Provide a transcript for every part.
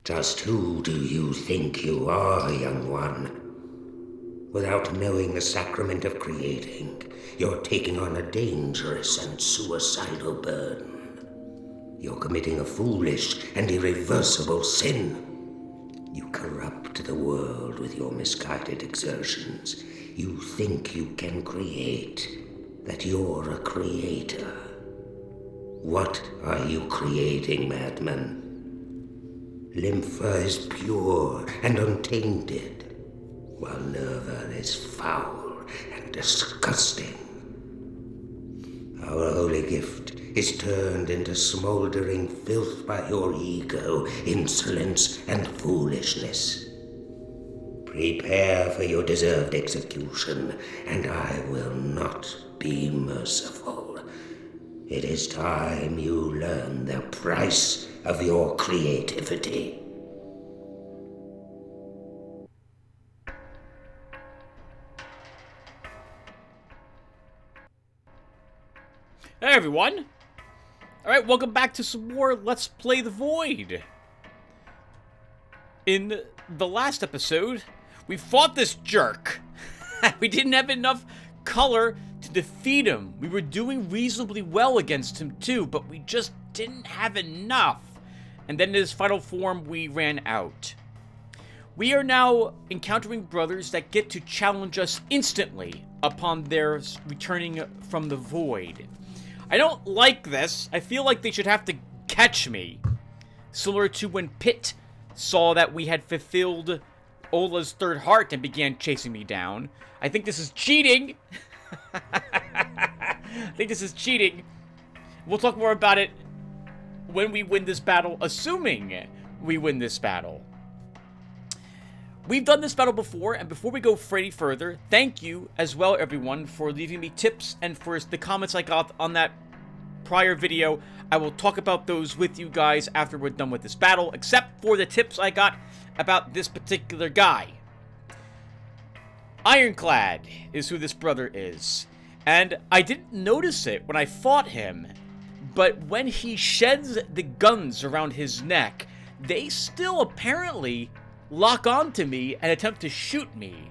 Just who do you think you are, young one? Without knowing the sacrament of creating, you're taking on a dangerous and suicidal burden. You're committing a foolish and irreversible sin. You corrupt the world with your misguided exertions. You think you can create, that you're a creator. What are you creating, madman? Lympha is pure and untainted, while Nerva is foul and disgusting. Our holy gift is turned into smoldering filth by your ego, insolence, and foolishness. Prepare for your deserved execution, and I will not be merciful. It is time you learn the price of your creativity. Hey everyone! Alright, welcome back to some more Let's Play the Void. In the last episode, we fought this jerk. We didn't have enough color to defeat him. We were doing reasonably well against him too, but we just didn't have enough. And then in his final form, we ran out. We are now encountering brothers that get to challenge us instantly upon their returning from the void. I don't like this. I feel like they should have to catch me. Similar to when Pitt saw that we had fulfilled Ola's third heart and began chasing me down. I think this is cheating. I think this is cheating. We'll talk more about it when we win this battle, assuming we win this battle. We've done this battle before, and before we go any further, thank you as well, everyone, for leaving me tips and for the comments I got on that prior video. I will talk about those with you guys after we're done with this battle, except for the tips I got about this particular guy. Ironclad is who this brother is, and I didn't notice it when I fought him, but when he sheds the guns around his neck, they still apparently lock onto me and attempt to shoot me.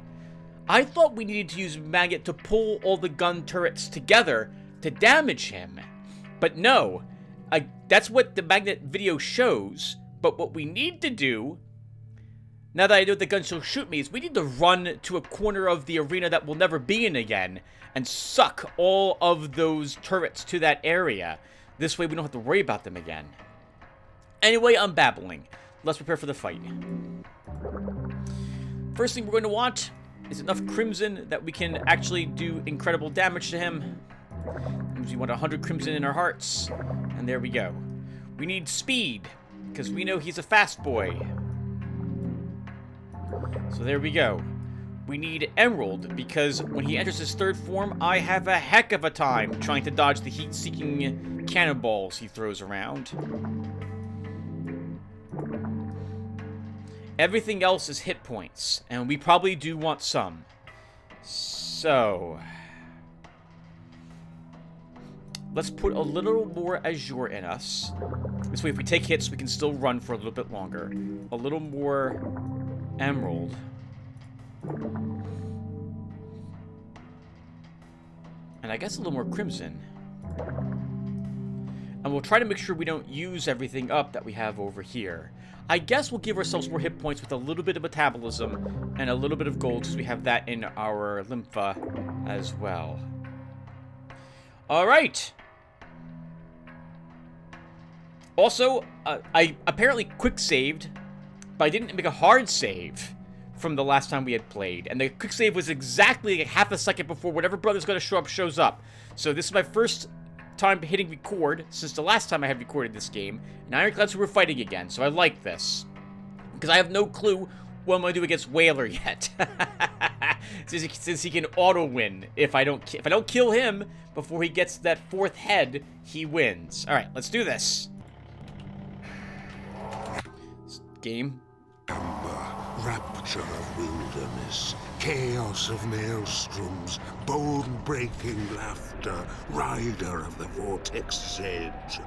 I thought we needed to use magnet to pull all the gun turrets together to damage him. But no, that's what the magnet video shows. But what we need to do, now that I know the guns will shoot me, is we need to run to a corner of the arena that we'll never be in again and suck all of those turrets to that area. This way we don't have to worry about them again. Anyway, I'm babbling. Let's prepare for the fight. First thing we're going to want is enough crimson that we can actually do incredible damage to him. We want 100 crimson in our hearts. And there we go. We need speed, because we know he's a fast boy. So there we go. We need emerald, because when he enters his third form, I have a heck of a time trying to dodge the heat-seeking cannonballs he throws around. Everything else is hit points, and we probably do want some. So let's put a little more azure in us. This way, if we take hits, we can still run for a little bit longer. A little more emerald. And I guess a little more crimson. And we'll try to make sure we don't use everything up that we have over here. I guess we'll give ourselves more hit points with a little bit of metabolism and a little bit of gold, because we have that in our lympha as well. Alright! Also, I apparently quick saved, but I didn't make a hard save from the last time we had played. And the quick save was exactly like half a second before whatever brother's going to show up shows up. So this is my first time hitting record since the last time I had recorded this game, and Ironclads who were fighting again, so I like this. Because I have no clue what I'm going to do against Whaler yet. since he can auto-win. If I don't kill him before he gets that fourth head, he wins. Alright, let's do this. Game. Amber, rapture of wilderness, chaos of maelstroms, bone-breaking laughter, rider of the vortex's edge.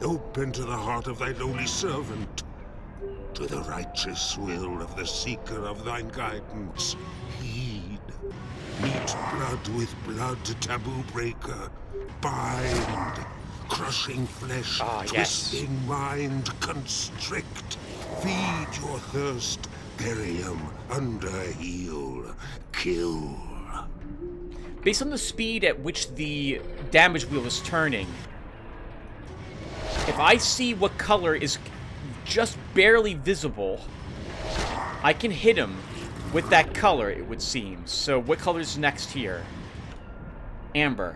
Open to the heart of thy lowly servant. to the righteous will of the seeker of thine guidance. Heed. Meet blood with blood, taboo breaker. Bind. Crushing flesh, twisting mind, constrict. Feed your thirst, bury him under heel. Kill. Based on the speed at which the damage wheel is turning, if I see what color is just barely visible, I can hit him with that color, it would seem. So what color is next here? Amber.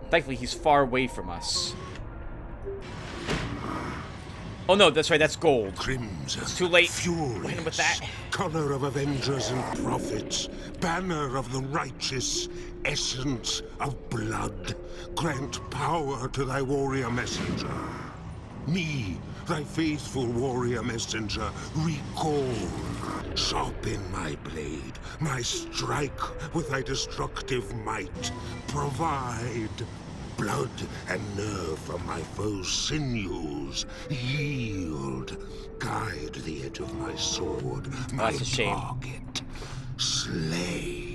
Thankfully, he's far away from us. Oh no, that's right, that's gold. Crimson. It's too late. Furious. Hit him with that. Color of avengers and prophets. Banner of the righteous. Essence of blood. Grant power to thy warrior messenger. Me, thy faithful warrior messenger, recall. Sharpen my blade, my strike with thy destructive might. Provide blood and nerve from my foe's sinews. Yield. Guide the edge of my sword, my that's a shame. target. Slay.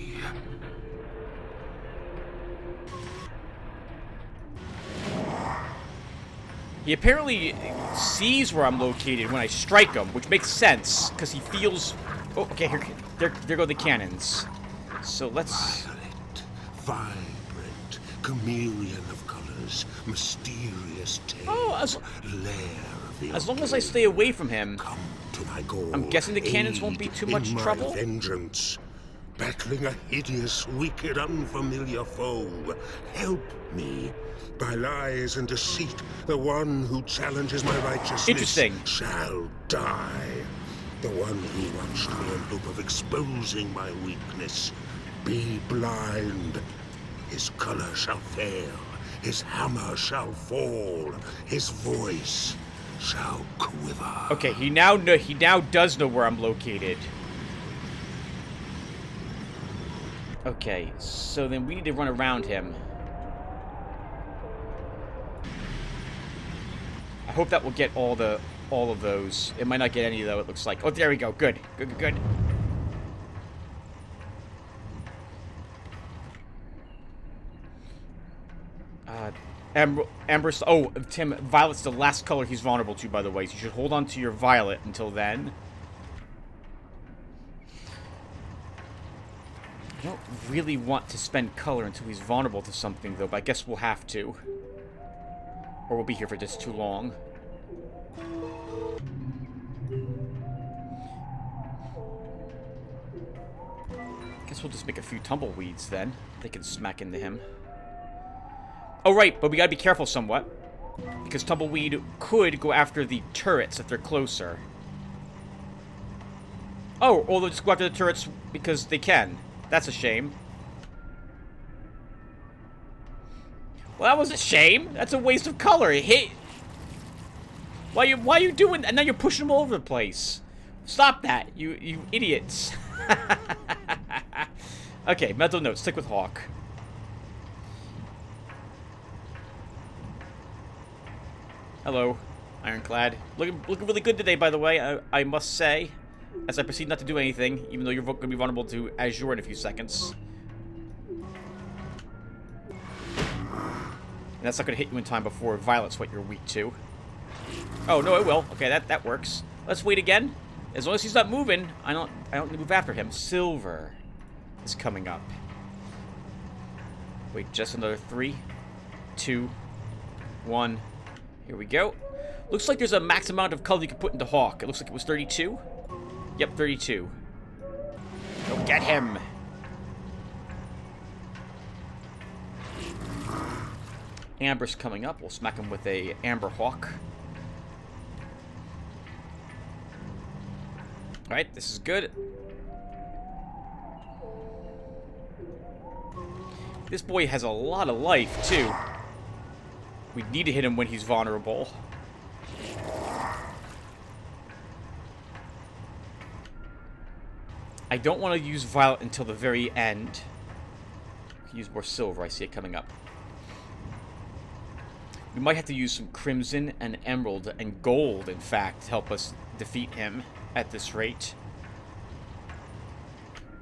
He apparently sees where I'm located when I strike him, which makes sense, because he feels... Oh, okay, there go the cannons. So let's... Violet, vibrant, chameleon of colors, mysterious tale, Oh, lair of the as long as I stay away from him, Come to my goal. I'm guessing the cannons won't be Aid too much in my trouble? Vengeance, battling a hideous, wicked, unfamiliar foe. Help me. By lies and deceit, the one who challenges my righteousness Interesting. shall die. The one who watched me in hope of exposing my weakness. Be blind. His color shall fail. His hammer shall fall. His voice shall quiver. Okay, he now does know where I'm located. Okay, so then we need to run around him. I hope that will get all of those. It might not get any though, it looks like. Oh, there we go. Good. Good. Amber. Oh, Tim, Violet's the last color he's vulnerable to, by the way. So you should hold on to your Violet until then. I don't really want to spend color until he's vulnerable to something, though, but I guess we'll have to. Or we'll be here for just too long. Guess we'll just make a few tumbleweeds, then. They can smack into him. Oh, right, but we gotta be careful somewhat. Because tumbleweed could go after the turrets if they're closer. Oh, or they'll just go after the turrets because they can. That's a shame. Well, that was a shame. That's a waste of color. It hit. Why you doing that? And now you're pushing them all over the place. Stop that, you idiots. Okay, mental note. Stick with Hawk. Hello, Ironclad. Looking really good today, by the way. I must say, as I proceed not to do anything, even though you're going to be vulnerable to Azure in a few seconds. And that's not going to hit you in time before Violet's what you're weak to. Oh no, it will. Okay, that works. Let's wait again. As long as he's not moving, I don't need to move after him. Silver is coming up. Wait, just another 3, 2, 1. Here we go. Looks like there's a max amount of color you can put into Hawk. It looks like it was 32. Yep, 32. Go get him. Amber's coming up. We'll smack him with a Amber Hawk. Alright, this is good. This boy has a lot of life, too. We need to hit him when he's vulnerable. I don't want to use Violet until the very end. Use more silver. I see it coming up. We might have to use some crimson and emerald and gold, in fact, to help us defeat him at this rate.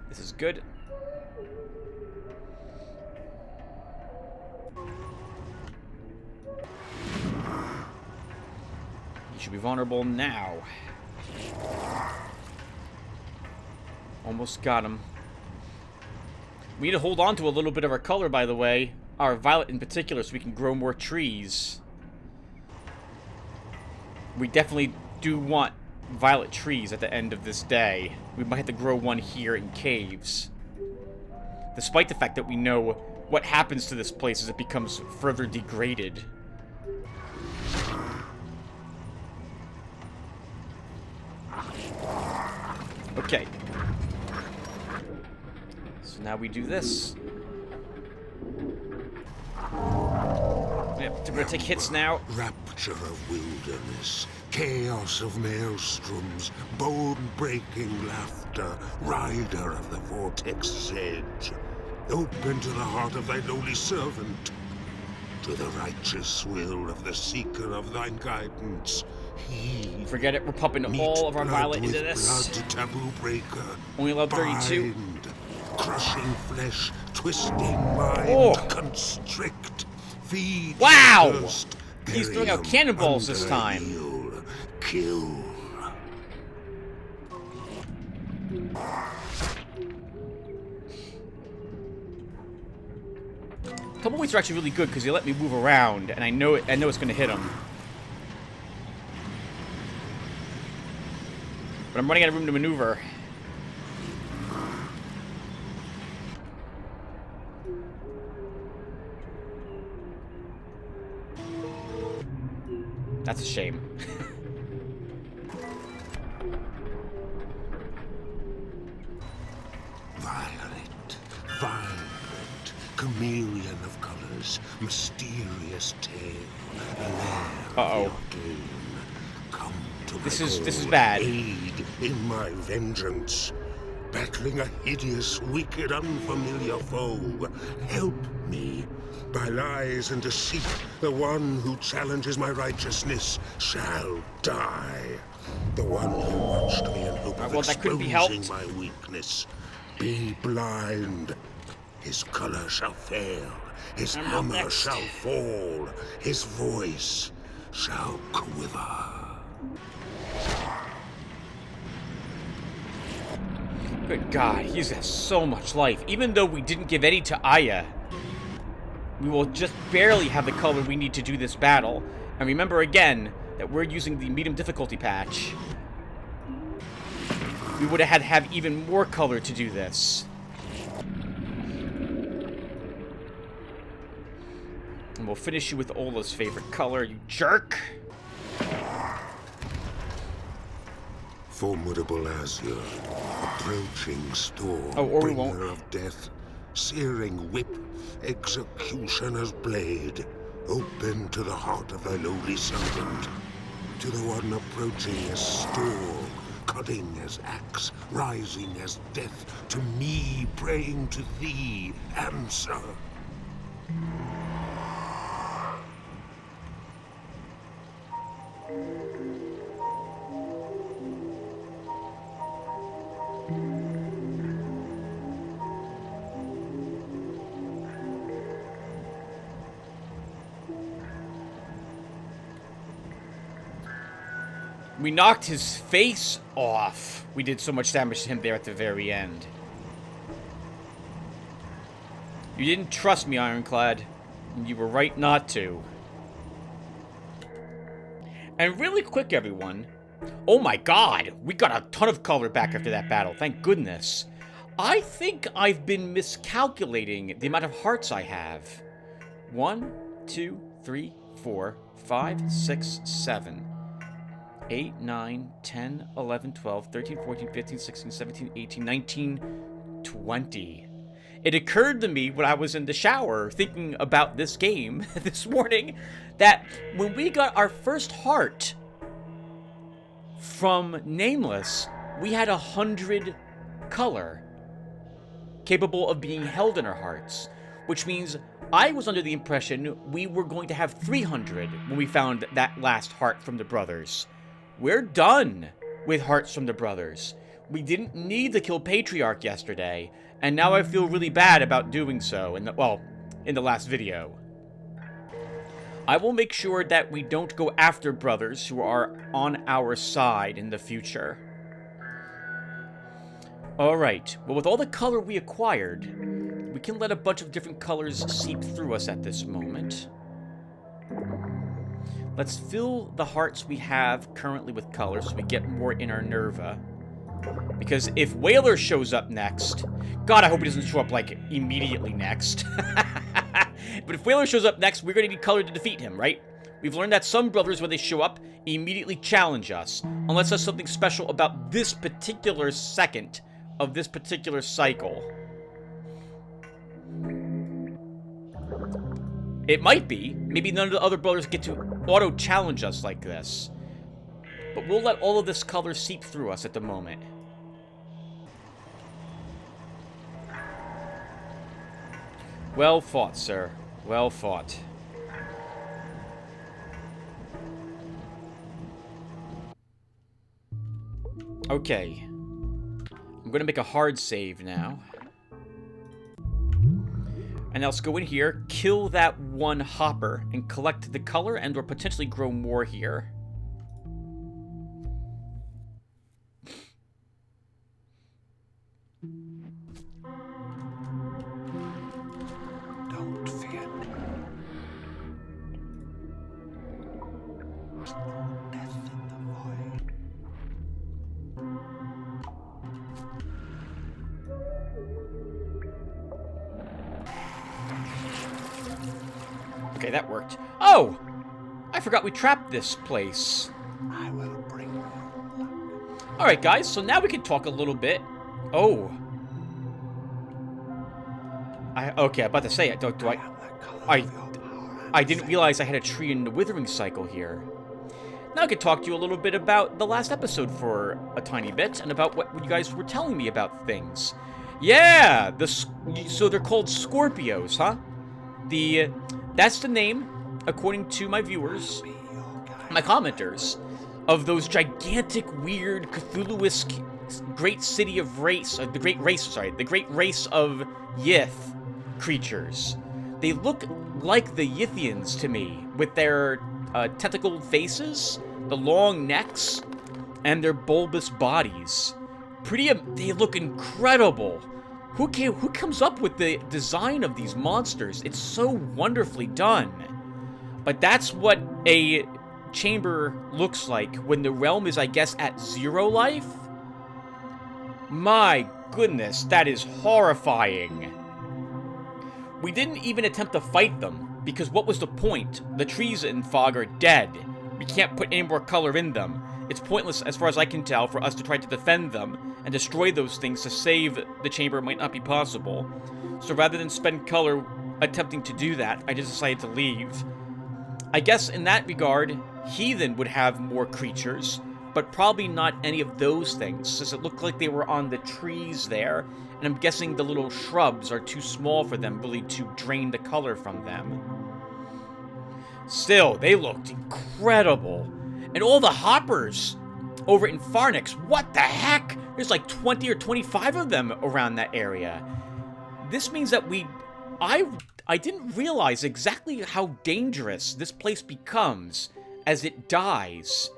This is good. He should be vulnerable now. Almost got him. We need to hold on to a little bit of our color, by the way. Our violet in particular, so we can grow more trees. We definitely do want violet trees at the end of this day. We might have to grow one here in caves. Despite the fact that we know what happens to this place as it becomes further degraded. Okay. So now we do this. Yep, we're gonna take hits now. Rapture of wilderness, chaos of maelstroms, bone-breaking laughter, rider of the vortex's edge. Open to the heart of thy lowly servant, to the righteous will of the seeker of thine guidance. He Forget it, we're pumping all of our violet into this. Blood, taboo breaker. Only level 32. Bind, crushing flesh, twisting mind, Oh. constrict, feed. Wow! Thirst, He's bury throwing out him cannonballs this under time. heel, kill. Tumbleweeds are actually really good because they let me move around, and I know it's going to hit them. But I'm running out of room to maneuver. That's a shame. Violet, vibrant, chameleon of colors, mysterious tale, lair Uh-oh. of your game. Come to my This is goal, bad. aid in my vengeance. Battling a hideous, wicked, unfamiliar foe. Help me. By lies and deceit, the one who challenges my righteousness shall die. The one who watched me in hope of well, that couldn't be exposing helped. my weakness. Be blind. His color shall fail. His I'm up hammer next. shall fall. His voice shall quiver. Good God, he has so much life. Even though we didn't give any to Aya, we will just barely have the color we need to do this battle. And remember again that we're using the medium difficulty patch. We would have had to have even more color to do this. And we'll finish you with Ola's favorite color, you jerk. Formidable azure, approaching storm, Oh, or we bringer won't. of death, searing whip, executioner's blade, open to the heart of thy lowly servant, to the one approaching as storm, cutting as axe, rising as death, to me praying to thee, answer. We knocked his face off. We did so much damage to him there at the very end. You didn't trust me, Ironclad. And you were right not to. And really quick, everyone. Oh my god, we got a ton of color back after that battle. Thank goodness. I think I've been miscalculating the amount of hearts I have. 1, 2, 3, 4, 5, 6, 7. 8, 9, 10, 11, 12, 13, 14, 15, 16, 17, 18, 19, 20. It occurred to me when I was in the shower thinking about this game this morning that when we got our first heart from Nameless, we had 100 color capable of being held in our hearts. which means I was under the impression we were going to have 300 when we found that last heart from the brothers. We're done with hearts from the brothers. We didn't need to kill Patriarch yesterday, and now I feel really bad about doing so in the last video. I will make sure that we don't go after brothers who are on our side in the future. Alright, well, with all the color we acquired, we can let a bunch of different colors seep through us at this moment. Let's fill the hearts we have currently with color so we get more in our Nerva. Because if Whaler shows up next... God, I hope he doesn't show up, like, immediately next. But if Whaler shows up next, we're going to need color to defeat him, right? We've learned that some brothers, when they show up, immediately challenge us. Unless there's something special about this particular second of this particular cycle. It might be. Maybe none of the other brothers get to auto-challenge us like this. But we'll let all of this color seep through us at the moment. Well fought, sir. Well fought. Okay. I'm gonna make a hard save now. And let's go in here, kill that one hopper, and collect the color and or potentially grow more here. Don't fear. There's no death in the void. Okay, that worked. Oh! I forgot we trapped this place. I will bring you. Alright, guys, so now we can talk a little bit. Oh. Okay, I'm about to say it. I didn't realize I had a tree in the withering cycle here. Now I could talk to you a little bit about the last episode for a tiny bit, and about what you guys were telling me about things. Yeah! So they're called Scorpios, huh? That's the name, according to my viewers, my commenters, of those gigantic, weird, Cthulhu-esque great race of Yith creatures. They look like the Yithians to me, with their tentacled faces, the long necks, and their bulbous bodies. They look incredible. Who comes up with the design of these monsters? It's so wonderfully done. But that's what a chamber looks like when the realm is, I guess, at 0 life? My goodness, that is horrifying. We didn't even attempt to fight them, because what was the point? The trees in Fog are dead. We can't put any more color in them. It's pointless, as far as I can tell, for us to try to defend them and destroy those things to save the chamber might not be possible. So rather than spend color attempting to do that, I just decided to leave. I guess in that regard, Heathen would have more creatures, but probably not any of those things, since it looked like they were on the trees there, and I'm guessing the little shrubs are too small for them really to drain the color from them. Still, they looked incredible. And all the hoppers over in Farnix, what the heck? There's like 20 or 25 of them around that area. This means that I didn't realize exactly how dangerous this place becomes as it dies.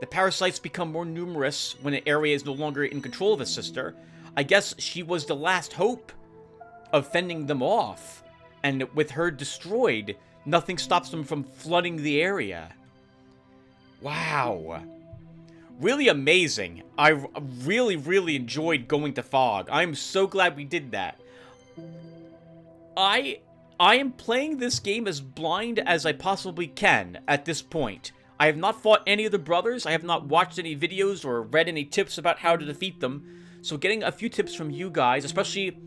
The parasites become more numerous when an area is no longer in control of a sister. I guess she was the last hope of fending them off. And with her destroyed, nothing stops them from flooding the area. Wow. Really amazing. I really, really enjoyed going to Fog. I'm so glad we did that. I am playing this game as blind as I possibly can at this point. I have not fought any of the brothers. I have not watched any videos or read any tips about how to defeat them. So getting a few tips from you guys, especially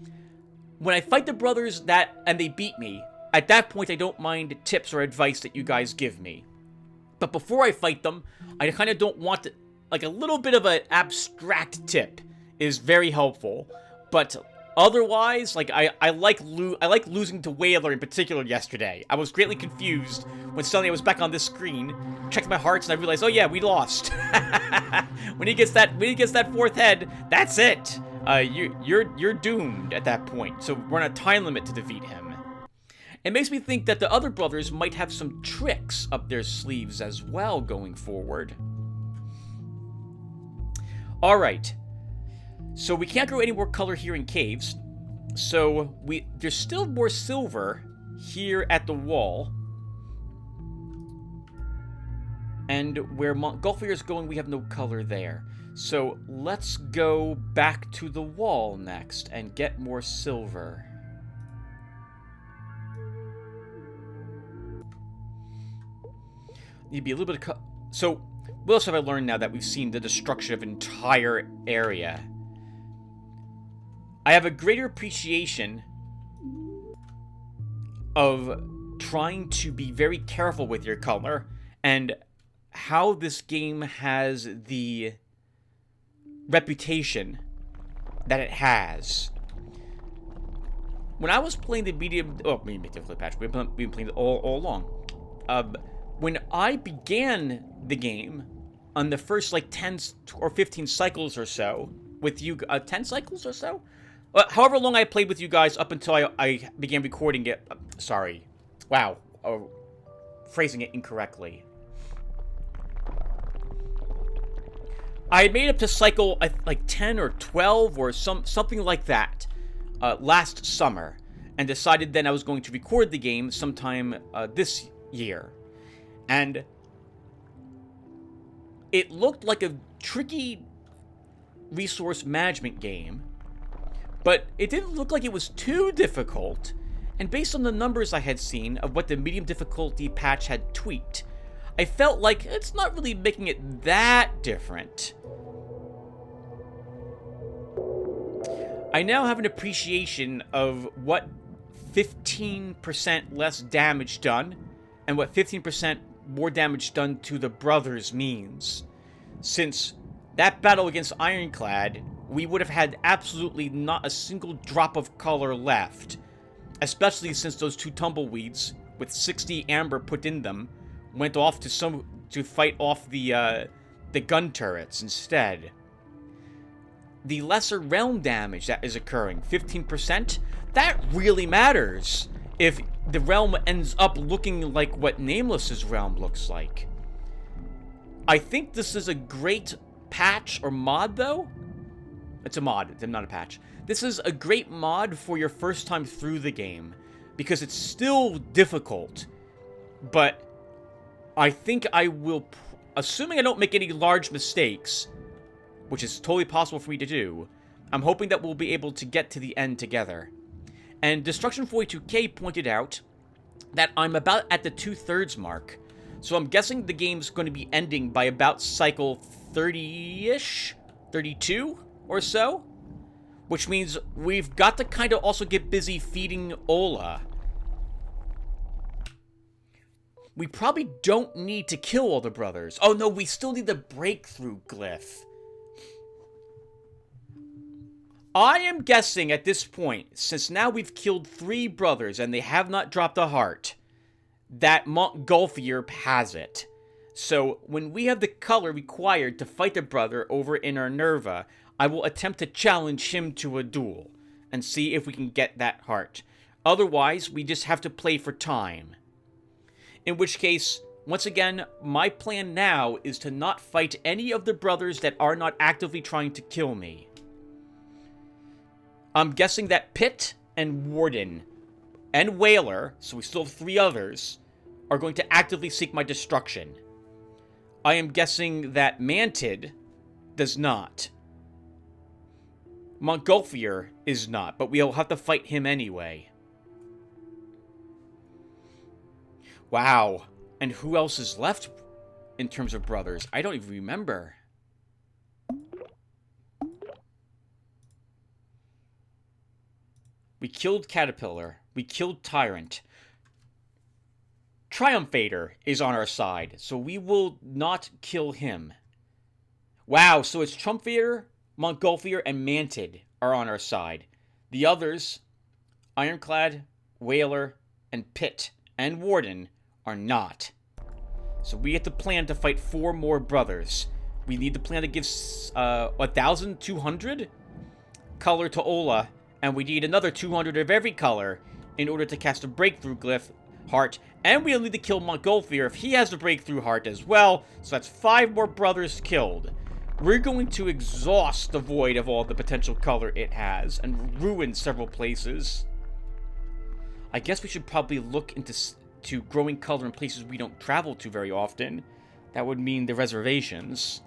when I fight the brothers and they beat me, at that point I don't mind tips or advice that you guys give me. But before I fight them, I kind of don't want to, like a little bit of an abstract tip is very helpful. But Otherwise, like, I like losing to Whaler in particular yesterday. I was greatly confused when suddenly I was back on this screen, checked my hearts, and I realized, oh yeah, we lost. When he gets that fourth head, that's it. You're doomed at that point. So we're on a time limit to defeat him. It makes me think that the other brothers might have some tricks up their sleeves as well going forward. Alright. So we can't grow any more color here in caves. So there's still more silver here at the wall. And where Montgolfier is going, we have no color there. So let's go back to the wall next and get more silver. Need to be a little bit of so what else have I learned now that we've seen the destruction of an entire area? I have a greater appreciation of trying to be very careful with your color and how this game has the reputation that it has. When I was playing the medium difficulty patch, we've been playing it all along. When I began the game on the first like 10 or 15 cycles or so with you, 10 cycles or so? However long I played with you guys up until I began recording it. Sorry. Wow. Phrasing it incorrectly. I had made it up to cycle like 10 or 12 or something like that last summer, and decided then I was going to record the game sometime this year. And it looked like a tricky resource management game, but it didn't look like it was too difficult, and based on the numbers I had seen of what the medium difficulty patch had tweaked, I felt like it's not really making it that different. I now have an appreciation of what 15% less damage done and what 15% more damage done to the brothers means. Since that battle against Ironclad, we would have had absolutely not a single drop of color left. Especially since those two tumbleweeds, with 60 amber put in them, went off to fight off the gun turrets instead. The lesser realm damage that is occurring, 15%, that really matters if the realm ends up looking like what Nameless's realm looks like. I think this is a great patch or mod, though. It's a mod, it's not a patch. This is a great mod for your first time through the game, because it's still difficult, but I think I will, assuming I don't make any large mistakes, which is totally possible for me to do, I'm hoping that we'll be able to get to the end together. And Destruction 42K pointed out that I'm about at the 2/3 mark, so I'm guessing the game's going to be ending by about cycle 30-ish? 32 or so? Which means we've got to kind of also get busy feeding Ola. We probably don't need to kill all the brothers. Oh no, we still need the breakthrough glyph. I am guessing at this point, since now we've killed 3 brothers and they have not dropped a heart, that Montgolfier has it. So when we have the color required to fight the brother over in Nerva, I will attempt to challenge him to a duel and see if we can get that heart. Otherwise, we just have to play for time. In which case, once again, my plan now is to not fight any of the brothers that are not actively trying to kill me. I'm guessing that Pitt and Warden and Whaler, so we still have 3 others, are going to actively seek my destruction. I am guessing that Mantid does not. Montgolfier is not, but we'll have to fight him anyway. Wow. And who else is left in terms of brothers? I don't even remember. We killed Caterpillar. We killed Tyrant. Triumphator is on our side, so we will not kill him. Wow, so it's Triumphator, Montgolfier, and Mantid are on our side. The others, Ironclad, Whaler, and Pitt, and Warden, are not. So we have to plan to fight 4 more brothers. We need to plan to give 1,200 color to Ola, and we need another 200 of every color in order to cast a breakthrough glyph heart, and we'll need to kill Montgolfier if he has a breakthrough heart as well, so that's 5 more brothers killed. We're going to exhaust the void of all the potential color it has, and ruin several places. I guess we should probably look into growing color in places we don't travel to very often. That would mean the reservations.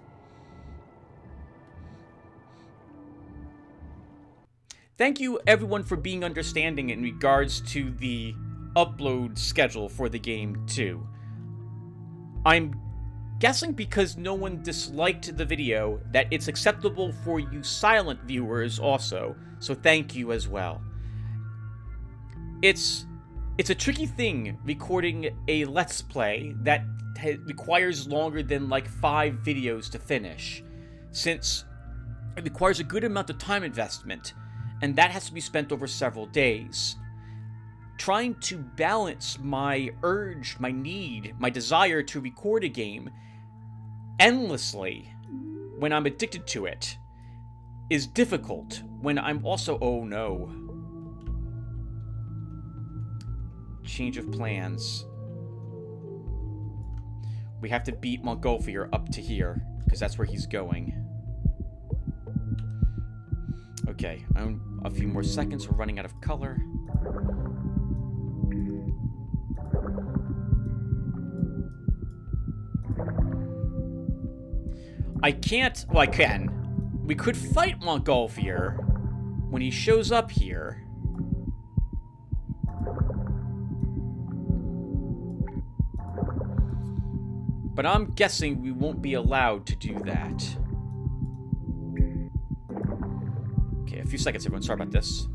Thank you everyone for being understanding in regards to the upload schedule for the game too. I'm guessing because no one disliked the video that it's acceptable for you silent viewers also, so thank you as well. It's a tricky thing recording a Let's Play that requires longer than like 5 videos to finish, since it requires a good amount of time investment, and that has to be spent over several days. Trying to balance my urge, my need, my desire to record a game endlessly when I'm addicted to it is difficult when I'm also, oh no. Change of plans. We have to beat Montgolfier up to here, because that's where he's going. Okay, a few more seconds, we're running out of color. I can't, well I can. We could fight Montgolfier when he shows up here. But I'm guessing we won't be allowed to do that. Okay, a few seconds everyone, sorry about this.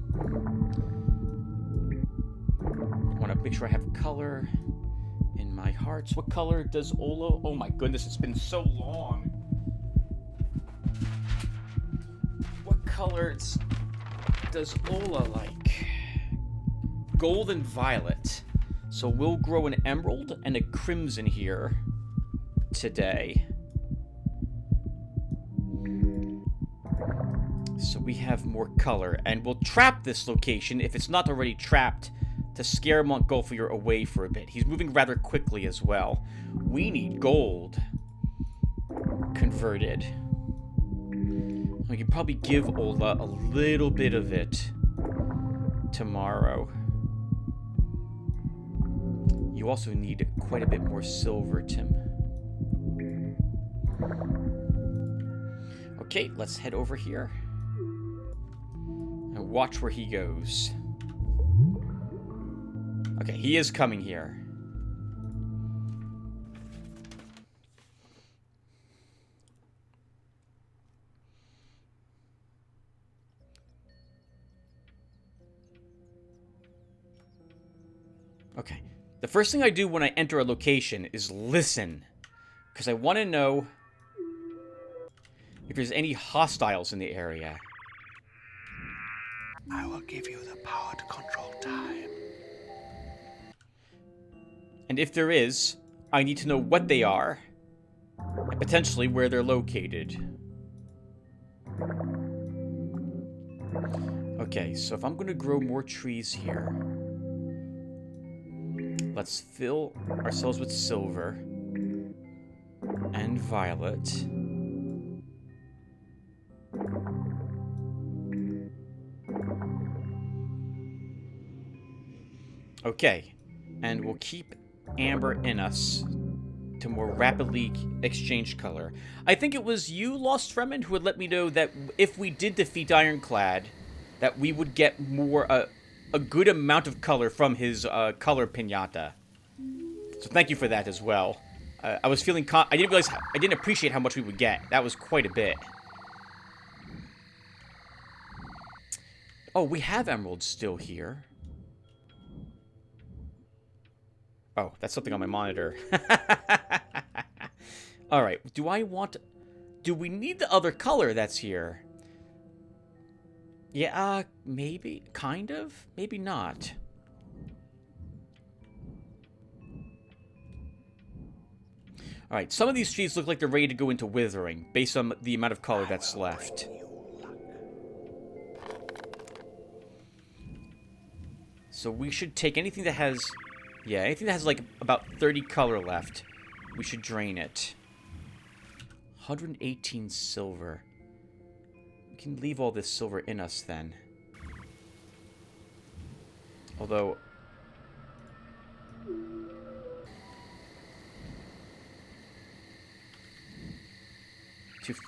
I want to make sure I have color in my hearts. What color does Ola? Oh my goodness, it's been so long. What colors does Ola like? Gold and violet. So we'll grow an emerald and a crimson here today. So we have more color, and we'll trap this location if it's not already trapped to scare Montgolfier away for a bit. He's moving rather quickly as well. We need gold converted. We can probably give Ola a little bit of it tomorrow. You also need quite a bit more silver, Tim. Okay, let's head over here and watch where he goes. Okay, he is coming here. Okay, the first thing I do when I enter a location is listen, because I want to know if there's any hostiles in the area. I will give you the power to control time. And if there is, I need to know what they are, and potentially where they're located. Okay, so if I'm going to grow more trees here, let's fill ourselves with silver and violet. Okay, and we'll keep amber in us to more rapidly exchange color. I think it was you, Lost Fremen, who would let me know that if we did defeat Ironclad, that we would get more, a good amount of color from his color piñata. So thank you for that as well. I was feeling I didn't appreciate how much we would get. That was quite a bit. Oh, we have emeralds still here. Oh, that's something on my monitor. Alright, do we need the other color that's here? Yeah, maybe. Kind of? Maybe not. Alright, some of these trees look like they're ready to go into withering, based on the amount of color that's left. So we should take anything that has... Yeah, anything that has, like, about 30 color left. We should drain it. 118 silver. We can leave all this silver in us, then. Although...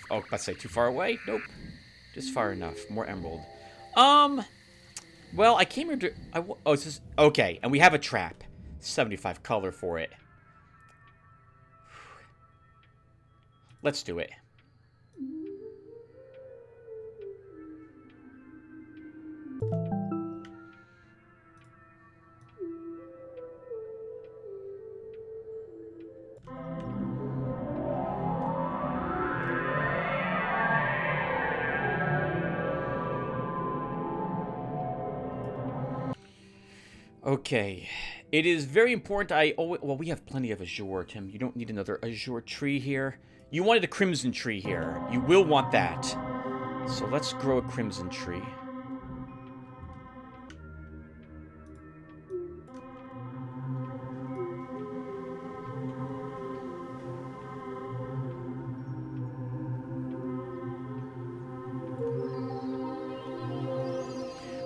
Oh, let's say too far away? Nope. Just far enough. More emerald. Well, I came here to... oh, it's just... Okay, and we have a trap. 75 color for it. Let's do it. Okay, it is very important well, we have plenty of azure, Tim. You don't need another azure tree here. You wanted a crimson tree here. You will want that. So let's grow a crimson tree.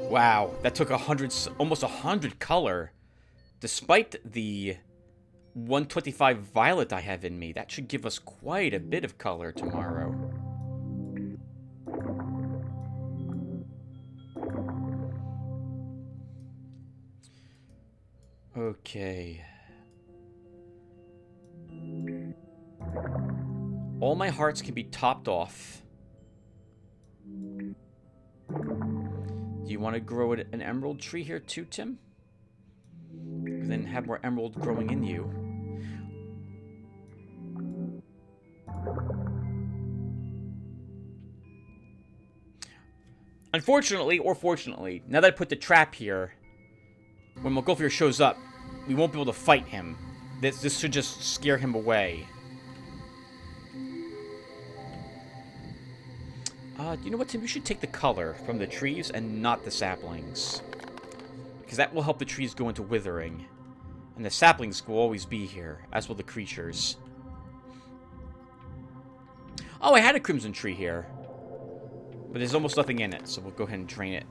Wow, that took almost 100 color. Despite the 125 violet I have in me, that should give us quite a bit of color tomorrow. Okay. All my hearts can be topped off. Do you want to grow an emerald tree here too, Tim? Then have more emerald growing in you. Unfortunately, or fortunately, now that I put the trap here, when Montgolfier shows up, we won't be able to fight him. This should just scare him away. You know what, Tim? You should take the color from the trees and not the saplings. Because that will help the trees go into withering. And the saplings will always be here, as will the creatures. Oh, I had a crimson tree here. But there's almost nothing in it, so we'll go ahead and drain it.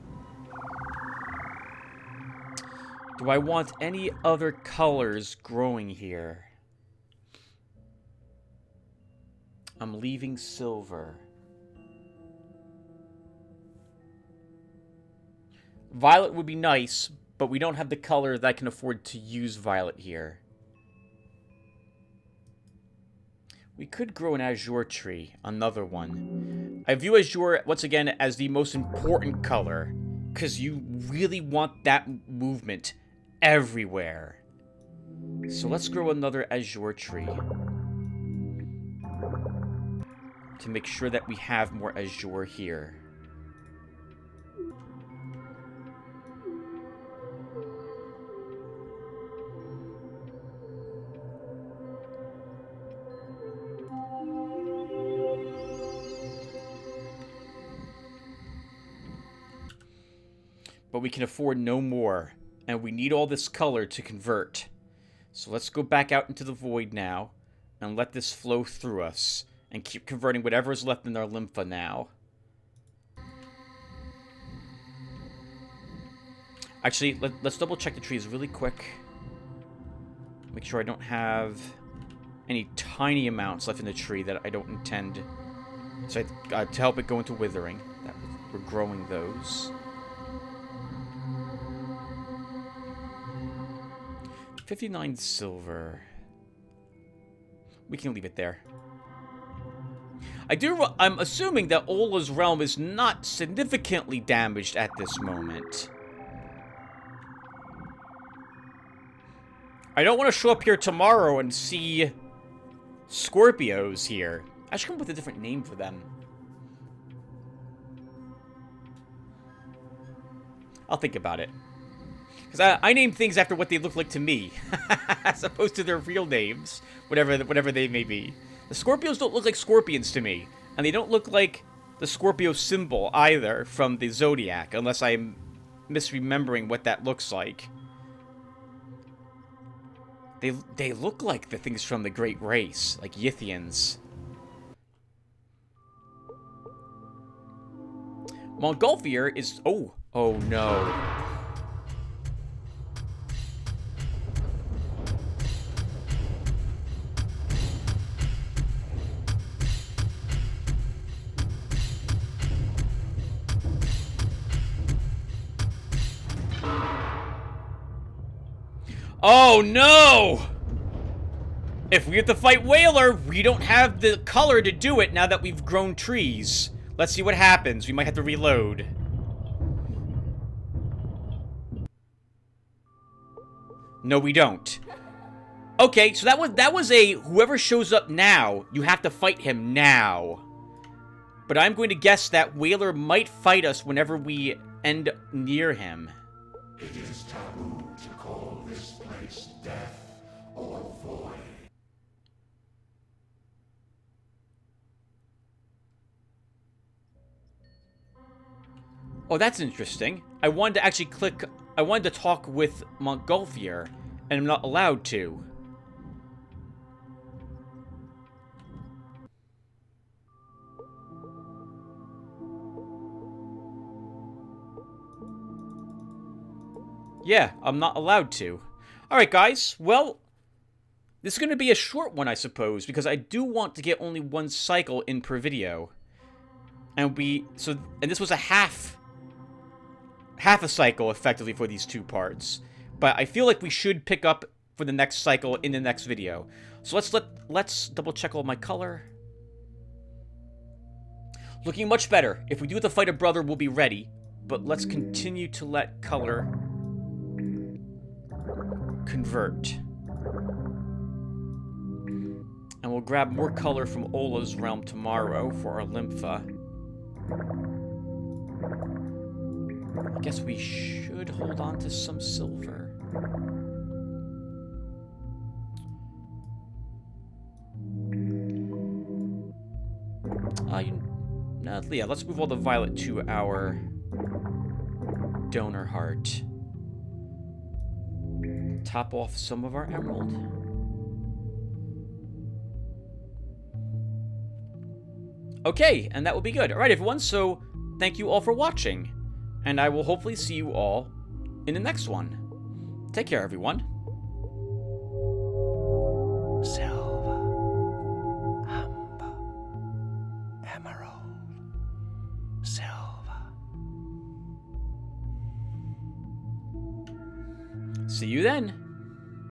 Do I want any other colors growing here? I'm leaving silver. Violet would be nice, but we don't have the color that I can afford to use violet here. We could grow an azure tree, another one. I view azure, once again, as the most important color, because you really want that movement everywhere. So let's grow another azure tree. To make sure that we have more azure here. But we can afford no more, and we need all this color to convert. So let's go back out into the void now, and let this flow through us, and keep converting whatever is left in our lympha now. Actually, let's double check the trees really quick. Make sure I don't have any tiny amounts left in the tree that I don't intend to help it go into withering. We're growing those. 59 silver. We can leave it there. I'm assuming that Ola's realm is not significantly damaged at this moment. I don't want to show up here tomorrow and see Scorpios here. I should come up with a different name for them. I'll think about it. Because I name things after what they look like to me, as opposed to their real names, whatever they may be. The Scorpios don't look like scorpions to me, and they don't look like the Scorpio symbol either from the Zodiac, unless I'm misremembering what that looks like. They look like the things from the Great Race, like Yithians. Montgolfier is... Oh no. Oh no! If we have to fight Whaler, we don't have the color to do it now that we've grown trees. Let's see what happens. We might have to reload. No, we don't. Okay, so that was a whoever shows up now, you have to fight him now. But I'm going to guess that Whaler might fight us whenever we end near him. It is taboo to call this place death or void. Oh, that's interesting. I wanted to actually I wanted to talk with Montgolfier, and I'm not allowed to. Yeah, I'm not allowed to. Alright, guys. Well, this is going to be a short one, I suppose, because I do want to get only one cycle in per video. And this was a half a cycle, effectively, for these two parts. But I feel like we should pick up for the next cycle in the next video. So let's double check all my color. Looking much better. If we do have to fight a brother, we'll be ready. But let's continue to let color convert. And we'll grab more color from Ola's realm tomorrow for our Lympha. I guess we should hold on to some silver. Yeah, let's move all the violet to our donor heart. Top off some of our emerald. Okay, and that will be good. Alright, everyone, so thank you all for watching. And I will hopefully see you all in the next one. Take care, everyone. Silver, amber, emerald, silver. See you then.